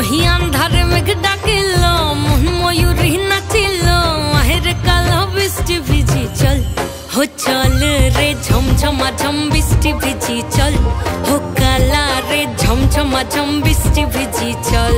ওহি আন্ধারে মেঘ ডাকিল মন ময়ূরী নাচিল আহের কালো বৃষ্টি ভিজি চল হো চল রে ঝমঝমা ঝম বৃষ্টি ভিজি চল হো কালা রে ঝমঝমা ঝম বৃষ্টি ভিজি চল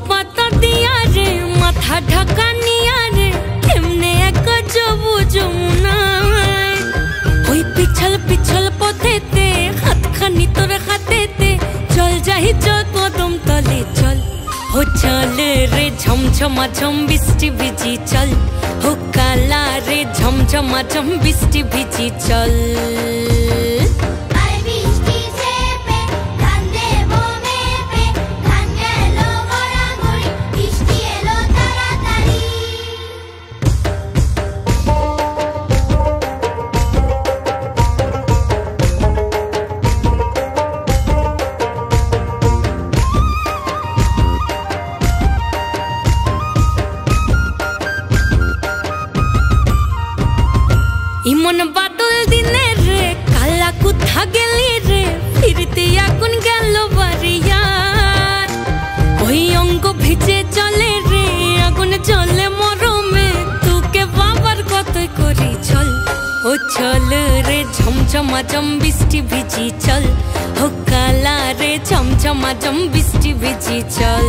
পাতা দিয়া রে মাথা ঢাকা নিয়া রে কেমনে এক যাবো যমুনা ওই পিছল পিছল পথেতে হাতখানি তোর হাতেতে চল যাই চল কদম তলে চল হো চল রে ঝমঝমা ঝম বৃষ্টি ভিজি চল হো কালা রে ঝমঝমা ঝম বৃষ্টি ভিজি চল ইমন বাদল দিনে রে কালা কোথা গেলি রে ফিরতে আগুন গেল বাড়িয়ার ওই অঙ্গ ভিজে চলে রে আগুন জ্বলে মরমে তোকে বাবার কতই করি চল ও চল রে ঝমঝমা ঝম বৃষ্টি ভিজি চল ও কালা রে ঝমঝমা ঝম বৃষ্টি ভিজি চল